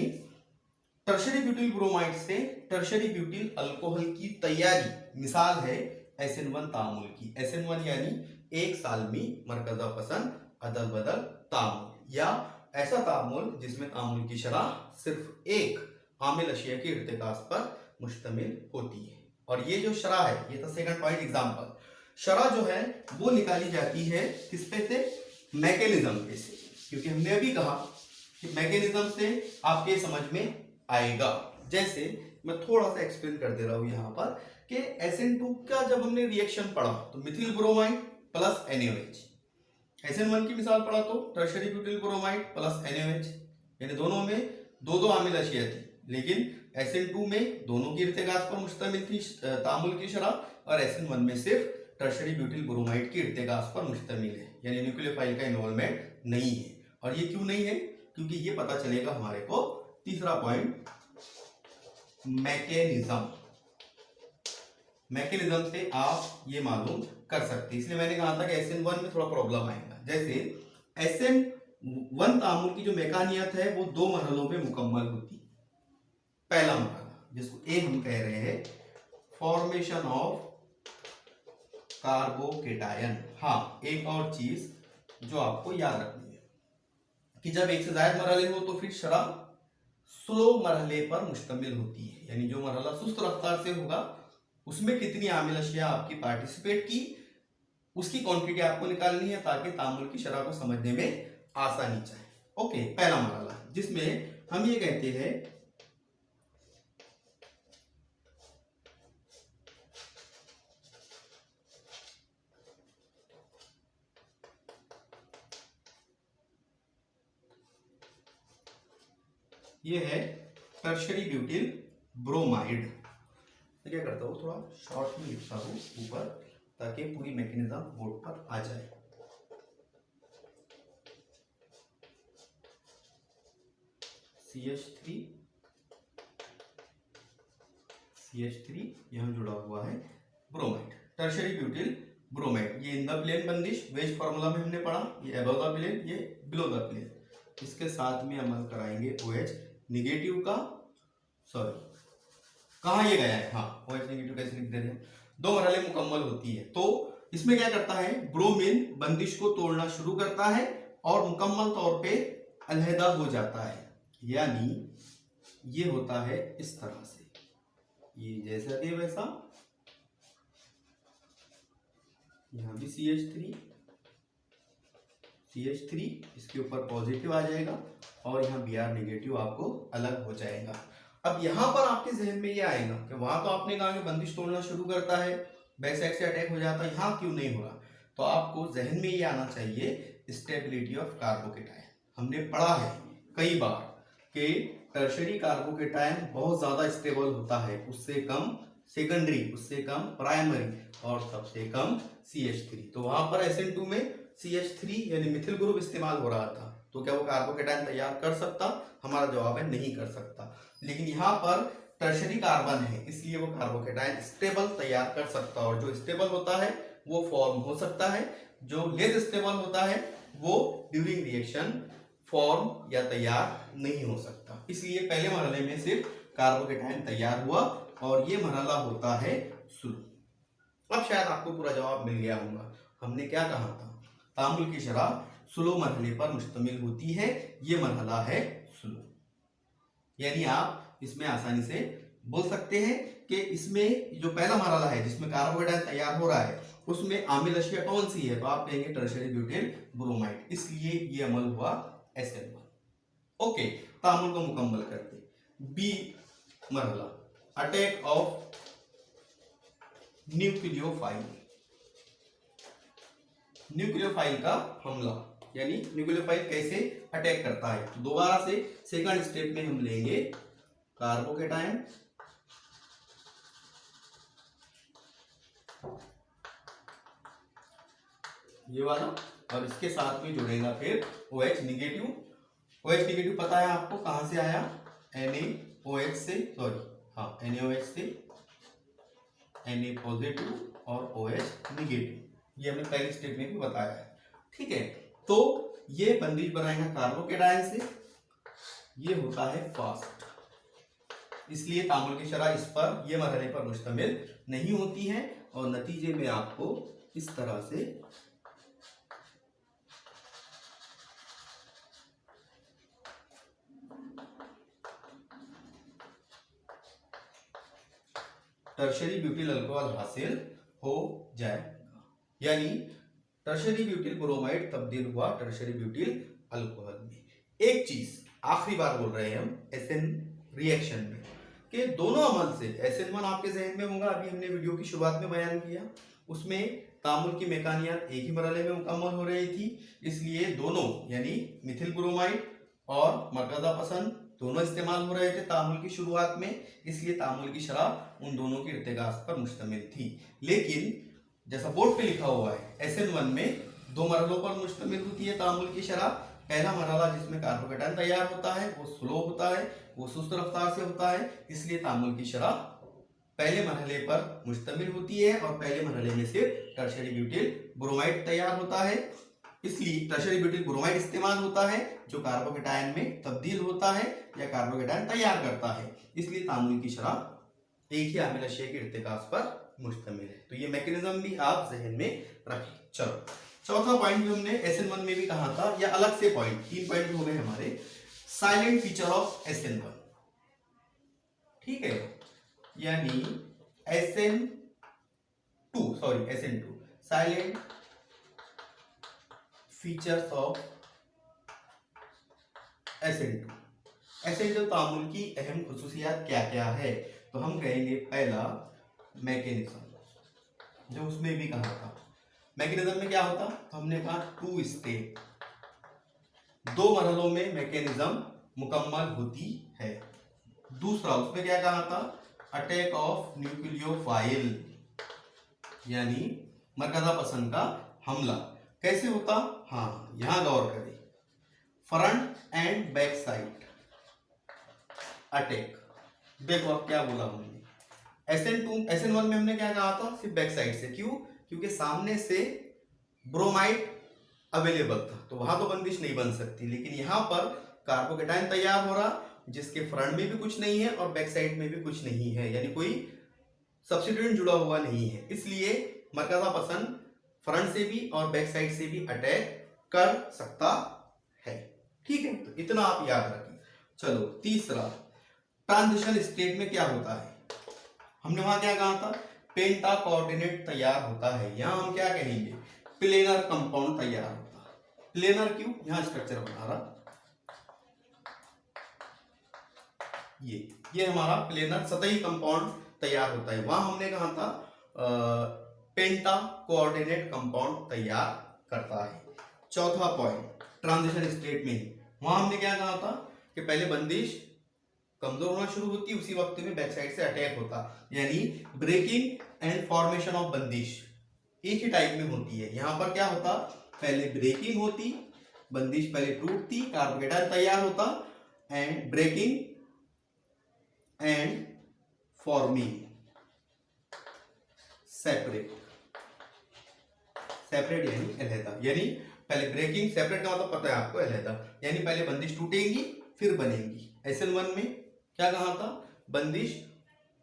टर्शरी ब्यूटिल ब्रोमाइड से टर्शरी ब्यूटिल अल्कोहल की तैयारी मिसाल है SN1 तामुल की। SN1 यानी एक सालमी मरकजा पसंद अदल बदल तामुल, या ऐसा तामुल जिसमें तामुल की शरह सिर्फ एक आमिल अशिया के इर्तिकास पर मुश्तमिल होती है। और ये जो शरह है, ये था सेकंड पॉइंट एग्जांपल। शरह जो है वो निकाली जाती है किस पे से, मैकेनिज्म पे से, क्योंकि हमने अभी कहा कि मैकेनिज्म से आपके समझ में आएगा। जैसे मैं थोड़ा सा एक्सप्लेन कर दे रहा हूं यहां पर कि SN2 का जब हमने रिएक्शन पढ़ा तो Mithil bromide plus NaOH, SN1 की मिसाल पढ़ा तो tertiary butyl bromide plus NaOH, यानी दोनों में दो दो आमिल अशिया थी, लेकिन SN2 में दोनों की इर्तिकास पर मुश्तमिल थी तामुल की शरह, और SN1 में सिर्फ टर्शरी ब्यूटिल ब्रोमाइड की इर्तिकास पर मुश्तमिल है, यानी न्यूक्लियोफाइल का इन्वॉल्वमेंट नहीं है। और ये क्यों नहीं है, क्योंकि ये पता चलेगा हमारे को तीसरा पॉइंट मैकेनिज्म। मैकेनिज्म से आप ये मालूम कर सकते हैं, इसलिए मैंने कहा था कि SN1 में थोड़ा प्रॉब्लम आएगा। जैसे SN1 तामुल की जो मैकानियत है वो दो मरहलों में मुकम्मल होती है। पहला मरहला जिसको ए हम कह रहे हैं, फॉर्मेशन ऑफ कार्बोकेटायन। हाँ, एक और चीज जो आपको याद रखनी है कि जब एक से ज्यादा मरहले हो तो फिर शरह स्लो मरहले पर मुश्तमिल होती है, यानी जो मरहला सुस्त रफ्तार से होगा उसमें कितनी आमिल अशिया आपकी पार्टिसिपेट की, उसकी क्वांटिटी आपको निकालनी है ताकि तामुल की शरह को समझने में आसानी चाहे। ओके, पहला मरहला जिसमें हम ये कहते हैं ये है टर्शरी ब्यूटिल ब्रोमाइड। मैं क्या करता हूँ, थोड़ा शॉर्ट में लिखता हूँ ऊपर ताकि पूरी मैकेनिज्म बोर्ड पर आ जाए। CH3 यहाँ जुड़ा हुआ है ब्रोमाइड, टर्शरी ब्यूटिल ब्रोमाइड। ये इन द प्लेन बंदिश वेज फार्मूला में हमने पढ़ा, ये अबव द प्लेन, ये बिलो द प्लेन। इसके साथ में अमल कराएंगे OH निगेटिव का, सॉरी कहाँ ये गया है, हाँ OH नेगेटिव कैसे लिख दे रहे हैं, दो मरहले मुकम्मल होती है। तो इसमें क्या करता है, ब्रोमीन बंदिश को तोड़ना शुरू करता है और मुकम्मल तौर पे अलहदा हो जाता है, यानी ये होता है इस तरह से, ये जैसा कि वैसा, यहां भी CH3 इसके ऊपर पॉजिटिव आ जाएगा और यहाँ Br नेगेटिव आपको अलग हो जाएगा। अब यहाँ पर आपके जहन में ये आएगा कि वहां तो आपने कहा कि बंदिश तोड़ना शुरू करता है, बैक साइड से अटैक हो जाता है, यहाँ क्यों नहीं हो रहा? तो आपको जहन में ये आना चाहिए स्टेबिलिटी ऑफ कार्बोकेटायन। हमने पढ़ा है कई बार कि टर्शरी कार्बोकेटायन बहुत ज्यादा स्टेबल होता है, उससे कम सेकेंडरी, उससे कम प्राइमरी और सबसे कम CH3। तो वहां पर SN2 में CH3 यानी मिथिल ग्रुप इस्तेमाल हो रहा था, तो क्या वो कार्बोकेटायन तैयार कर सकता? हमारा जवाब है नहीं कर सकता। लेकिन यहाँ पर टर्शरी कार्बन है, इसलिए वो कार्बोकेटायन स्टेबल तैयार कर सकता, और जो स्टेबल होता है वो फॉर्म हो सकता है, जो लेस स्टेबल होता है वो ड्यूरिंग रिएक्शन फॉर्म या तैयार नहीं हो सकता। इसलिए पहले मरहले में सिर्फ कार्बोकेटायन तैयार हुआ और ये मरहला होता है स्लो। अब शायद आपको पूरा जवाब मिल गया होगा। हमने क्या कहा था? तांबुल की शराब स्लो मरहले पर मुश्तमिल होती है, ये मरहला है स्लो। यानी आप इसमें आसानी से बोल सकते हैं कि इसमें जो पहला मरहला है जिसमें कार्बोकेटायन तैयार हो रहा है उसमें आमिल अशिया कौन सी है? तो आप कहेंगे टर्शरी ब्यूटिल ब्रोमाइड, इसलिए ये अमल हुआ SN1। ओके, तामुल को मुकम्मल करते। बी मरहला, अटैक ऑफ न्यूक्लियोफाइल। न्यूक्लियोफाइल का हमला, यानी न्यूक्लियोफाइल कैसे अटैक करता है? तो दोबारा से सेकंड स्टेप में हम लेंगे कार्बोकेटायन, ये वाला, और इसके साथ में जुड़ेगा फिर OH निगेटिव। OH निगेटिव पता है आपको कहां से आया? NaOH से, सॉरी हाँ NaOH से, Na पॉजिटिव और OH निगेटिव, ये हमने पहले स्टेप में भी बताया है। ठीक है, तो ये बंदिश बनाएगा कार्बोकेटायन से, ये होता है फास्ट, इसलिए तांबुल की शराब इस पर, ये मरहले पर मुश्तमिल नहीं होती है, और नतीजे में आपको इस तरह से टर्शरी ब्यूटिल अल्कोहल हासिल हो जाएगा। यानी टर्शरी ब्यूटिल ब्रोमाइड तब्दील हुआ टर्शरी ब्यूटिल अल्कोहल में। एक चीज आखिरी बार बोल रहे हैं हम SN रिएक्शन में कि दोनों अमल से, SN1 आपके जहन में होगा, अभी हमने वीडियो की शुरुआत में बयान किया, उसमें तामुल की मेकानियात एक ही मरहले में मुकम्मल हो रही थी, इसलिए दोनों यानी मिथिल ब्रोमाइड और मरकज़ा पसंद दोनों इस्तेमाल हो रहे थे तामुल की शुरुआत में, इसलिए तामुल की शराब उन दोनों की इर्तिकास पर मुश्तमिल थी। लेकिन जैसा बोर्ड पे लिखा हुआ है SN1 में दो मरहलों पर मुश्तमिल होती है तामुल की शराब। पहला मरहला जिसमें कार्बोकेटायन तैयार होता है वो स्लो होता है, वो सुस्त रफ्तार से होता है, इसलिए तामुल की शराब पहले मरहले पर मुश्तमिल होती है, और पहले मरहले में सिर्फ टर्शरी ब्यूटिल ब्रोमाइड तैयार होता है, इसलिए टर्शरी ब्यूटिल ब्रोमाइड इस्तेमाल होता है जो कार्बोकेटायन में तब्दील होता है या कार्बोकेटायन तैयार करता है, इसलिए तामुल की शराब एक ही आमिल अशिया के इर्तिकास पर मुश्तमिल है। तो ये मैकेनिज्म भी आप जहन में रखें। चलो, चौथा पॉइंट भी हमने SN1 में भी कहा था, या अलग से पॉइंट, 3 पॉइंट हो गए हमारे। साइलेंट फीचर ऑफ SN1, ठीक है, यानी SN2 salient features of SN2 तामुल की अहम खुसूसियात क्या क्या है? तो हम कहेंगे पहला मैकेनिज्म, जो उसमें भी कहा था। मैकेनिज्म में क्या होता? तो हमने कहा 2 स्टेप, 2 मरहलों में मैकेनिज्म मुकम्मल होती है। दूसरा उसमें क्या कहा था? अटैक ऑफ न्यूक्लियोफाइल, यानी मरकज़ा पसंद का हमला कैसे होता? हाँ, यहां गौर करें, front end back side attack. देखो अब क्या बोला हमने, SN1 में हमने क्या कहा था? सिर्फ बैक साइड से। क्यों? क्योंकि सामने से ब्रोमाइड अवेलेबल था, तो वहां तो बंदिश नहीं बन सकती, लेकिन यहां पर कार्बोकेटायन तैयार हो रहा जिसके फ्रंट में भी कुछ नहीं है और बैक साइड में भी कुछ नहीं है, यानी कोई सब्स्टिट्यूएंट जुड़ा हुआ नहीं है, इसलिए मरकज़ा पसंद फ्रंट से भी और बैक साइड से भी अटैक कर सकता है। ठीक है, तो इतना आप याद रखें। चलो, तीसरा ट्रांजिशन स्टेट में क्या होता है? हमने वहां क्या कहा था? पेंटा कोऑर्डिनेट तैयार होता है, यहां हम क्या कहेंगे? प्लेनर कंपाउंड तैयार होता है। प्लेनर क्यों? यहां स्ट्रक्चर बना रहा, ये हमारा प्लेनर सतही कंपाउंड तैयार होता है। वहां हमने कहा था पेंटा कोऑर्डिनेट कंपाउंड तैयार करता है। चौथा पॉइंट ट्रांजिशन स्टेट में, वहां हमने क्या कहा था कि पहले बंदिश कमजोर होना शुरू होती, उसी वक्त में बैक साइड से अटैक होता, यानी ब्रेकिंग एंड फॉर्मेशन ऑफ बंदिश एक ही टाइप में होती है। यहां पर क्या होता, पहले ब्रेकिंग होती, बंदिश पहले टूटती, कार्बोकेटाइन तैयार होता, and breaking and forming separate यानी अलहदा, यानी पहले ब्रेकिंग, सेपरेट का मतलब पता है आपको, अलहदा, यानी पहले बंदिश टूटेंगी फिर बनेंगी। SN1 में क्या कहा था, बंदिश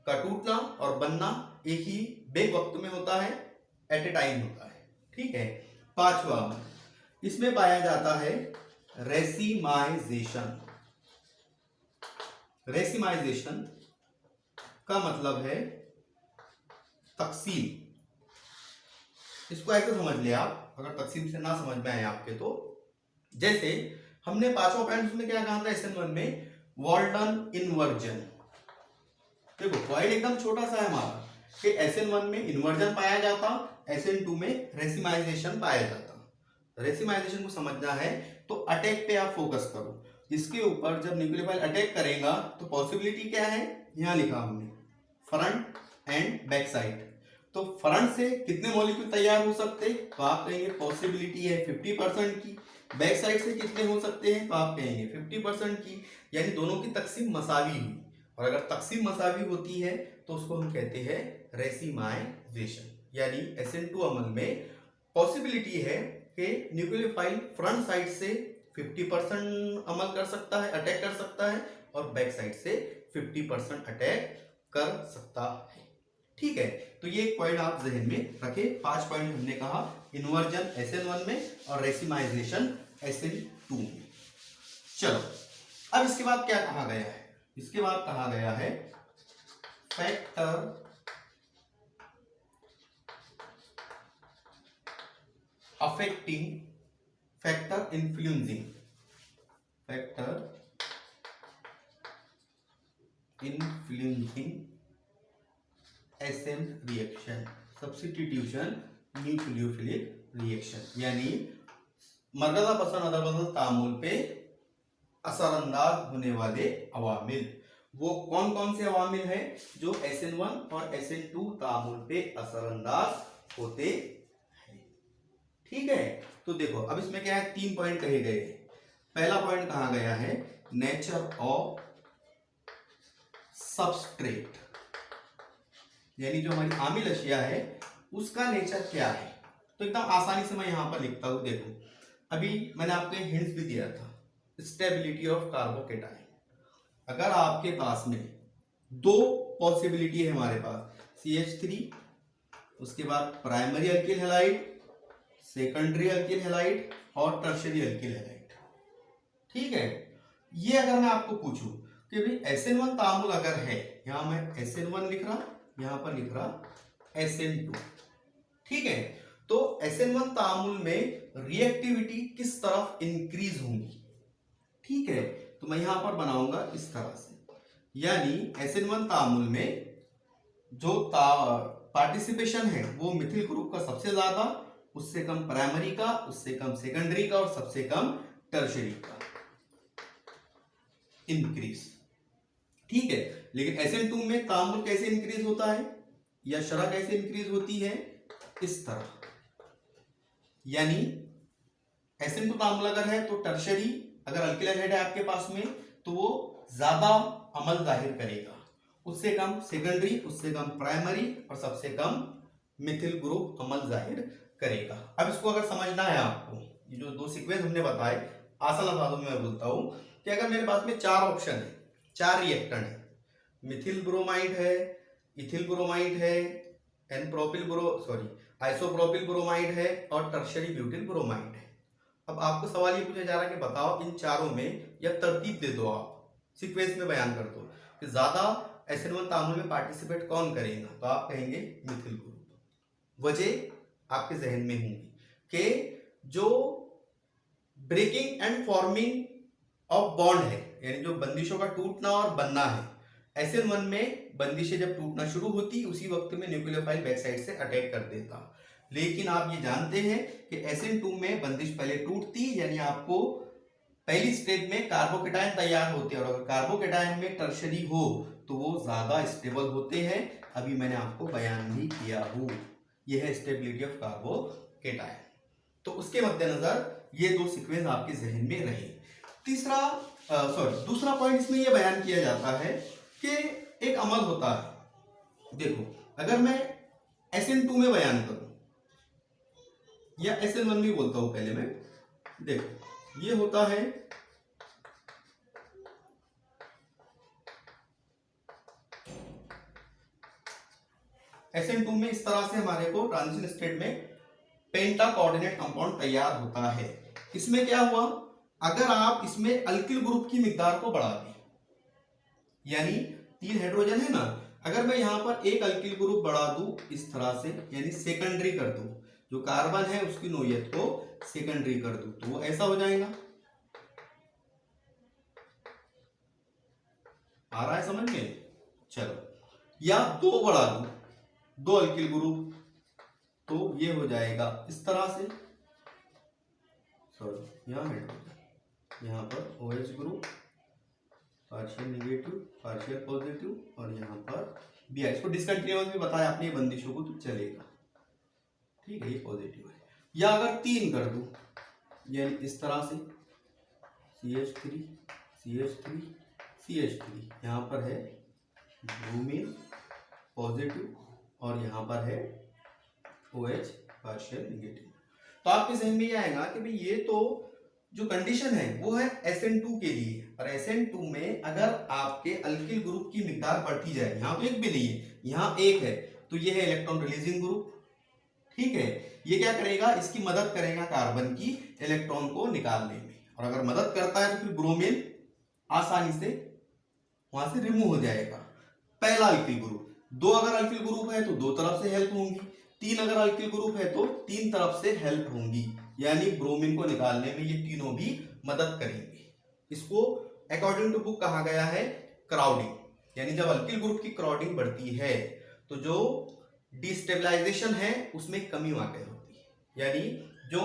का टूटना और बनना एक ही बेग वक्त में होता है, एट ए टाइम होता है। ठीक है। पांचवा, इसमें पाया जाता है रेसिमाइजेशन। रेसिमाइजेशन का मतलब है तकसीम। इसको ऐसे समझ ले आप, अगर तकसीम से ना समझ में आए आपके तो, जैसे हमने पांचवा पॉइंट में क्या कहा था SN1 में, वॉल्टन इन्वर्जन। देखो पॉइंट एकदम छोटा सा है हमारा कि SN1 में इन्वर्जन पाया जाता, SN2 में रेसिमाइजेशन पाया जाता। रेसिमाइजेशन को समझना है तो अटैक पे आप फोकस करो। इसके ऊपर जब न्यूक्लियोफाइल अटैक करेगा तो पॉसिबिलिटी क्या है, यहां लिखा हमने फ्रंट एंड बैक साइड। तो फ्रंट से कितने मॉलिक्यूल तैयार हो सकते हैं, तो आप कहेंगे पॉसिबिलिटी है 50% की। बैक साइड से कितने हो सकते हैं, तो आप कहेंगे 50% की, यानी दोनों की तकसीम मसावी हुई। और अगर तकसीम मसावी होती है तो उसको हम कहते हैं रेसिमाइजेशन। यानी SN2 अमल में पॉसिबिलिटी है कि न्यूक्लियोफाइल फ्रंट साइड से 50% अमल कर सकता है, अटैक कर सकता है, और बैक साइड से 50% अटैक कर सकता है। ठीक है, तो ये एक पॉइंट आप जहन में रखें। 5 पॉइंट हमने कहा, इन्वर्जन SN1 में और रेसिमाइजेशन SN2 में। चलो अब इसके बाद क्या कहा गया है, इसके बाद कहा गया है factor affecting, factor influencing, factor influencing SN reaction, substitution nucleophilic reaction, यानी मर्यादा पसंद अदल-बदल तामुल पे असरअंदाज होने वाले अवामिल। वो कौन कौन से अवामिल हैं जो SN1 और SN2 तामुल पे असरअंदाज होते हैं। ठीक है, तो देखो अब इसमें क्या है, 3 पॉइंट कहे गए हैं। पहला पॉइंट कहा गया है नेचर ऑफ सबस्ट्रेट, यानी जो हमारी आमिल अशिया है उसका नेचर क्या है। तो एकदम आसानी से मैं यहां पर लिखता हूं। देखो अभी मैंने आपको हिंट्स भी दिया था, स्टेबिलिटी ऑफ कार्बोकेटाइन। अगर आपके पास में 2 पॉसिबिलिटी है हमारे पास, CH3, उसके बाद primary alkyl halide, secondary alkyl halide और टर्शियरी अल्किल हैलाइड। ठीक है, ये अगर मैं आपको पूछूं कि भाई SN1 तामुल अगर है, यहां मैं SN1 लिख रहा, यहां पर लिख रहा SN2। ठीक है, तो SN1 तामुल में रिएक्टिविटी किस तरफ इंक्रीज होंगी। ठीक है, तो मैं यहां पर बनाऊंगा इस तरह से, यानी SN1 तामुल में जो पार्टिसिपेशन है वो मिथिल ग्रुप का सबसे ज्यादा, उससे कम प्राइमरी का, उससे कम सेकेंडरी का और सबसे कम टर्शियरी का इंक्रीज। ठीक है, लेकिन SN2 में तामुल कैसे इंक्रीज होता है या शरह कैसे इंक्रीज होती है, इस तरह, यानी SN2 तामुल अगर है तो टर्शियरी, अगर अल्किल हैलाइड है आपके पास में तो वो ज्यादा अमल जाहिर करेगा, उससे कम सेकेंडरी, उससे कम प्राइमरी और सबसे कम मिथिल ग्रुप अमल जाहिर करेगा। अब इसको अगर समझना है आपको, ये जो 2 सीक्वेंस हमने बताए, आसान लफ्ज़ों में मैं बोलता हूं कि अगर मेरे पास में 4 ऑप्शन है, 4 रिएक्टेंट है, मिथिल ब्रोमाइड है, इथिल ब्रोमाइड है, आइसोप्रोपिल ब्रोमाइड है और टर्शियरी ब्यूटिल ब्रोमाइड है। अब आपको सवाल ये पूछा जा रहा है कि बताओ इन चारों में, या तरतीब दे दो, आप सीक्वेंस में बयान कर दो कि ज्यादा SN1 तामुल में पार्टिसिपेट कौन करेगा, तो आप कहेंगे मिथिल ग्रुप। वजह आपके जहन में होंगी कि जो breaking and forming of bond है यानी जो बंदिशों का टूटना और बनना है, SN1 में बंदिशें जब टूटना शुरू होती उसी वक्त में न्यूक्लियोफाइल बैक साइड से अटैक कर देता। लेकिन आप ये जानते हैं कि SN2 में बंदिश पहले टूटती, यानी आपको पहली स्टेप में कार्बोकेटायन तैयार होते हैं, और अगर कार्बोकेटायन में टर्शरी हो तो वो ज्यादा स्टेबल होते हैं। अभी मैंने आपको बयान भी किया हूं, यह है स्टेबिलिटी ऑफ कार्बोकेटायन। तो उसके मद्देनजर ये दो सीक्वेंस आपके जहन में रहे। दूसरा पॉइंट इसमें यह बयान किया जाता है कि एक अमल होता है। देखो, अगर मैं SN2 में बयान करूं या SN1 भी बोलता हूं पहले मैं, देखो ये होता है SN2 में इस तरह से हमारे को ट्रांजिशन स्टेट में पेंटा कोऑर्डिनेट कंपाउंड तैयार होता है। इसमें क्या हुआ, अगर आप इसमें अल्किल ग्रुप की मिकदार को बढ़ा दें, यानी 3 हाइड्रोजन है ना, अगर मैं यहां पर एक अल्किल ग्रुप बढ़ा दूं इस तरह से, यानी सेकेंडरी कर दूं, जो कार्बन है उसकी नोयत को सेकेंडरी कर दूं, तो वो ऐसा हो जाएगा। आ रहा है समझ में? चलो, या 2 बढ़ा दूं, 2 अल्किल ग्रुप, तो ये हो जाएगा इस तरह से। सॉरी, यहाँ हाइड्रोजन, यहाँ पर OH group, partial negative partial positive, और यहाँ पर Br। इसको डिसकंटिन्यूअस भी बताया आपने बंदिशों को, तो चलेगा, ठीक है, ये पॉजिटिव है। या अगर 3 कर दूं, यानी इस तरह से CH3 CH3 CH3, यहाँ पर है ब्रोमीन पॉजिटिव और यहाँ पर है OH पार्शियल नेगेटिव। तो आपके जहन में ये आएगा कि भाई ये तो जो कंडीशन है वो है SN2 के लिए, और SN2 में अगर आपके अल्किल ग्रुप की मिकदार बढ़ती जाए, यहाँ तो एक भी नहीं है, यहाँ एक है, तो ये है इलेक्ट्रॉन रिलीजिंग ग्रुप, ठीक है। ये क्या करेगा, इसकी मदद करेगा कार्बन की इलेक्ट्रॉन को निकालने में, और अगर मदद करता है तो फिर ब्रोमीन आसानी से वहां से रिमूव हो जाएगा। पहला अल्किल ग्रुप, 2 अगर अल्किल ग्रुप है तो 2 तरफ से हेल्प होंगी, 3 अगर अल्किल ग्रुप है तो 3 तरफ से हेल्प होंगी, यानी ब्रोमीन को निकालने में ये तीनों भी मदद करेंगे। इसको अकॉर्डिंग टू बुक कहा गया है क्राउडिंग, यानी जब अल्किल ग्रुप की क्राउडिंग बढ़ती है तो जो डिस्टेबलाइजेशन है उसमें कमी वाकई होती है, यानी जो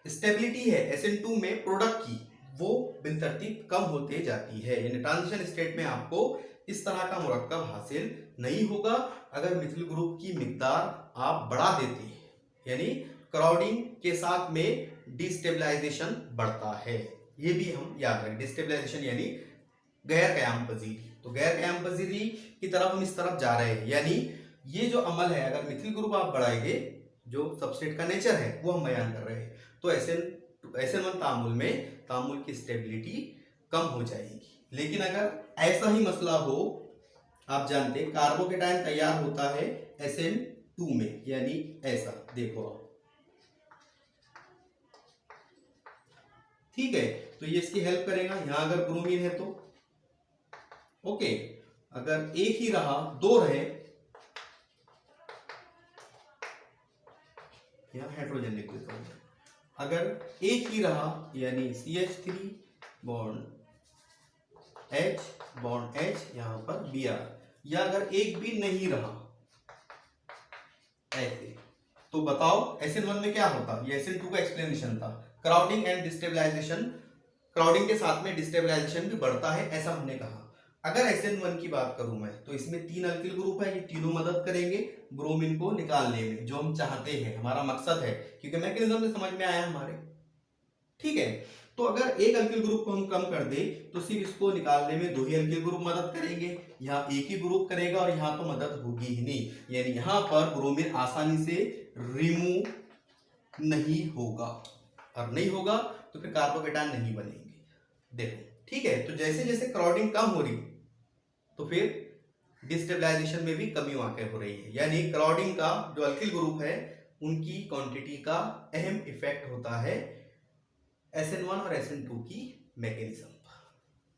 स्टेबिलिटी है SN2 में प्रोडक्ट की वो बिनतरतीब कम होते जाती है, यानी ट्रांजिशन स्टेट में आपको इस तरह का मुरक्कब हासिल नहीं होगा अगर मिथिल ग्रुप की मिकदार आप बढ़ा देते हैं, यानी क्राउडिंग के साथ में डिस्टेबलाइजेशन बढ़ता है। ये भी हम याद रखें, डिस्टेबलाइजेशन यानी गैर कयाम पजीरी। तो गैर कयाम पजीरी की तरफ हम इस तरफ जा रहे हैं, यानी ये जो अमल है, अगर मिथिल ग्रुप आप बढ़ाएंगे, जो सबस्ट्रेट का नेचर है वो हम बयान कर रहे हैं, तो SN1 तामुल में तामुल की स्टेबिलिटी कम हो जाएगी। लेकिन अगर ऐसा ही मसला हो, आप जानते हैं कार्बोकेटायन तैयार होता है SN2 में, यानी ऐसा देखो आप, ठीक है, तो ये इसकी हेल्प करेगा। यहां अगर ब्रोमीन है तो ओके, अगर एक ही रहा, 2 रहे, यहां हाइड्रोजन लिख देता हूं, अगर एक ही रहा यानी CH3 बॉन्ड H यहां पर Br, या अगर एक भी नहीं रहा ऐसे, तो बताओ SN1 में क्या होता। ये SN2 का एक्सप्लेनेशन था, क्राउडिंग एंड डिस्टेबलाइजेशन, क्राउडिंग के साथ में डिस्टेबलाइजेशन भी बढ़ता है, ऐसा हमने कहा। अगर SN1 की बात करूं मैं, तो इसमें 3 अल्किल ग्रुप है, ये तीनों मदद करेंगे ब्रोमीन को निकालने में, जो हम चाहते हैं, हमारा मकसद है, क्योंकि मैकेनिज्म से समझ में आया हमारे, ठीक है। तो अगर एक अल्किल ग्रुप को हम कम कर दे तो सिर्फ इसको निकालने में 2 ही अल्किल ग्रुप मदद करेंगे, यहाँ एक ही ग्रुप करेगा और यहाँ तो मदद होगी ही नहीं, यानी यहाँ पर ब्रोमीन आसानी से रिमूव नहीं होगा, और नहीं होगा तो फिर कार्बोकेटायन नहीं बनेंगे। देखो, ठीक है, तो जैसे जैसे क्राउडिंग कम हो रही तो फिर डिस्टेबलाइजेशन में भी कमी वाकई हो रही है, यानी क्राउडिंग का जो अल्किल ग्रुप है उनकी क्वांटिटी का अहम इफेक्ट होता है SN1 और SN2 की मैकेनिज्म पर,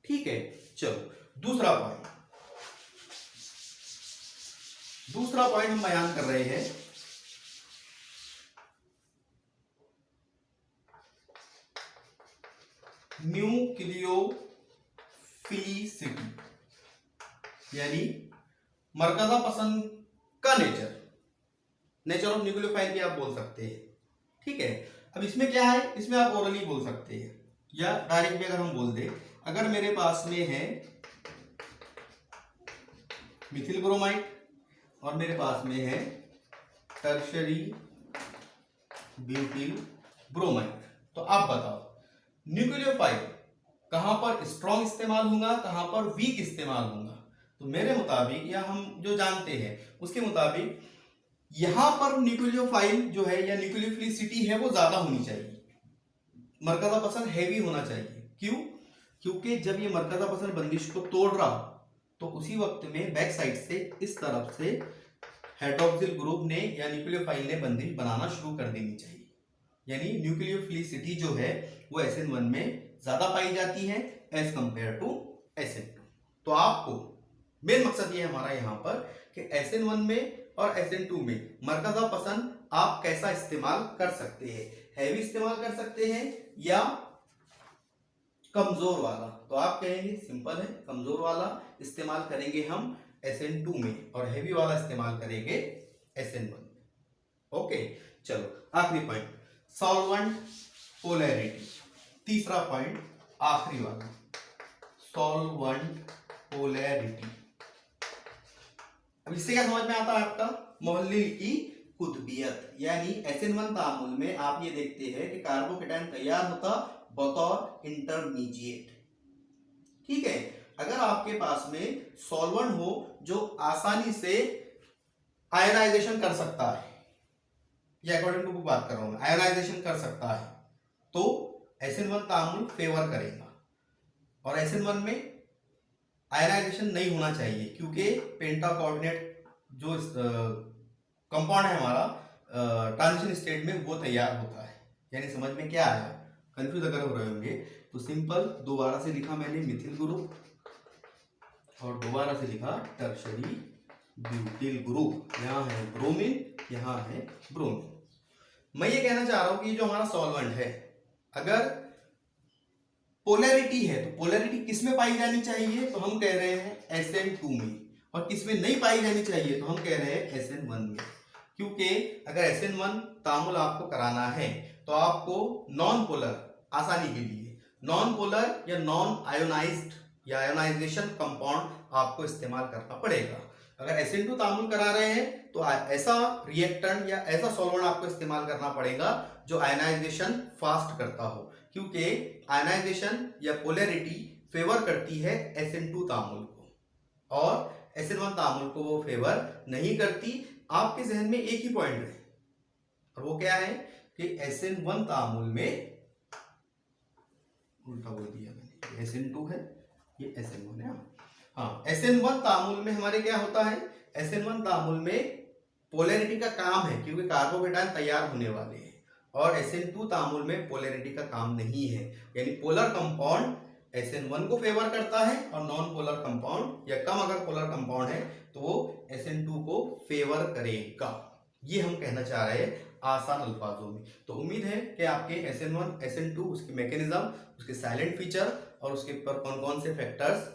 ठीक है। चलो दूसरा पॉइंट हम बयान कर रहे हैं न्यूक्लियोफाइल यानी मरकज़ा पसंद का नेचर ऑफ न्यूक्लियोफाइल भी आप बोल सकते हैं। ठीक है, अब इसमें क्या है, इसमें आप ओरली बोल सकते हैं या डायरेक्ट भी अगर हम बोल दे, अगर मेरे पास में है मिथिल ब्रोमाइड और मेरे पास में है टर्शरी ब्यूटिल ब्रोमाइड, तो आप बताओ न्यूक्लियोफाइल कहां पर स्ट्रॉन्ग इस्तेमाल होगा, कहां पर वीक इस्तेमाल होगा। तो मेरे मुताबिक या हम जो जानते हैं उसके मुताबिक यहां पर न्यूक्लियोफाइल जो है या न्यूक्लियोफिलिसिटी है वो ज्यादा होनी चाहिए, मरकज़ा पसंद हैवी होना चाहिए। क्यों? क्योंकि जब ये मरकज़ा पसंद बंदिश को तोड़ रहा तो उसी वक्त में बैक साइड से इस तरफ से हाइड्रोक्सिल ग्रुप ने या न्यूक्लियोफाइल ने बंदिश बनाना शुरू कर देनी चाहिए, यानी न्यूक्लियोफिलिसिटी जो है वो SN1 में ज्यादा पाई जाती है एज कंपेयर टू SN2। तो आपको मेन मकसद ये हमारा यहाँ पर कि SN1 में और SN2 में मरकज़ा पसंद आप कैसा इस्तेमाल कर सकते हैं, हैवी इस्तेमाल कर सकते हैं या कमजोर वाला। तो आप कहेंगे सिंपल है, कमजोर वाला इस्तेमाल करेंगे हम SN2 में और हैवी वाला इस्तेमाल करेंगे SN1 में। ओके, चलो आखिरी पॉइंट, सॉल्वेंट पोलैरिटी। तीसरा पॉइंट आखिरी वाला, सॉल्वेंट पोलैरिटी। अब इससे क्या समझ में आता है आपका, मोहल्लिल की कुतबियत, यानी SN1 तामुल में आप ये देखते हैं कि कार्बोकेटायन तैयार होता बतौर इंटरमीडिएट। ठीक है, अगर आपके पास में सॉल्वेंट हो जो आसानी से आयनाइजेशन कर सकता है, ये अकॉर्डिंग टू बुक बात कर रहा हूं, आयनाइजेशन कर सकता है, तो SN1 तामुल फेवर करेगा। और SN1 में आयनाइजेशन नहीं होना चाहिए क्योंकि पेंटा कोऑर्डिनेट जो कंपाउंड है हमारा ट्रांजिशन स्टेट में वो तैयार होता है। यानी समझ में क्या आया, कंफ्यूज अगर हो रहे होंगे तो सिंपल दोबारा से लिखा मैंने मिथिल ग्रुप और दोबारा से लिखा टर्शरी ब्यूटिल ग्रुप, यहाँ है ब्रोमीन, यहाँ है ब्रोमीन। मैं ये कहना चाह रहा हूं कि जो हमारा सॉल्वेंट है अगर पोलैरिटी है तो पोलैरिटी किस में पाई जानी चाहिए, तो हम कह रहे हैं SN2 में, और किस में नहीं पाई जानी चाहिए तो हम कह रहे हैं SN1 में। क्योंकि अगर SN1 तामुल आपको कराना है तो आपको नॉन पोलर, आसानी के लिए नॉन पोलर या नॉन आयोनाइज्ड या आयोनाइजेशन कंपाउंड आपको इस्तेमाल करना पड़ेगा। अगर SN2 तामुल करा रहे हैं तो ऐसा रिएक्टेंट या ऐसा सॉल्वेंट आपको इस्तेमाल करना पड़ेगा जो आयनाइजेशन फास्ट करता हो, क्योंकि आयनाइजेशन या पोलैरिटी फेवर करती है SN2 तामुल को और SN1 तामुल को वो फेवर नहीं करती। आपके जहन में एक ही पॉइंट है और वो क्या है कि SN1 तामुल में, उल्टा बोल दिया मैंने, SN2 है ये SN1 है। हाँ, SN1 तामुल में हमारे क्या होता है, SN1 तामुल में पोलैरिटी का काम है क्योंकि कार्बोकेटायन तैयार होने वाले हैं, और SN2 तामुल में पोलैरिटी का काम नहीं है, यानी पोलर कंपाउंड SN1 को फेवर करता है और नॉन पोलर कंपाउंड या कम अगर पोलर कंपाउंड है तो वो SN2 को फेवर करेगा। ये हम कहना चाह रहे हैं आसान अल्फाजों में। तो उम्मीद है कि आपके SN1 SN2 उसके मैकेनिज्म, उसके साइलेंट फीचर और उसके ऊपर कौन कौन से फैक्टर्स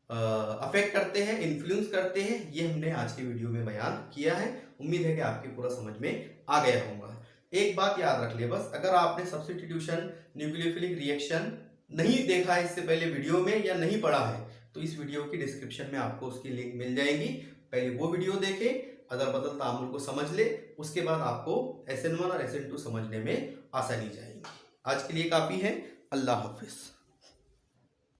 अफेक्ट करते हैं, इन्फ्लुएंस करते हैं, ये हमने आज की वीडियो में बयान किया है। उम्मीद है कि आपके पूरा समझ में आ गया होगा। एक बात याद रख ले बस, अगर आपने सब्स्टिट्यूशन न्यूक्लियोफिलिक रिएक्शन नहीं देखा है इससे पहले वीडियो में या नहीं पढ़ा है तो इस वीडियो की डिस्क्रिप्शन में आपको उसकी लिंक मिल जाएगी, पहले वो वीडियो देखें, अदल बदल तामुल को समझ ले, उसके बाद आपको SN1 और SN2 समझने में आसानी जाएगी। आज के लिए काफी है, अल्लाह हाफिज।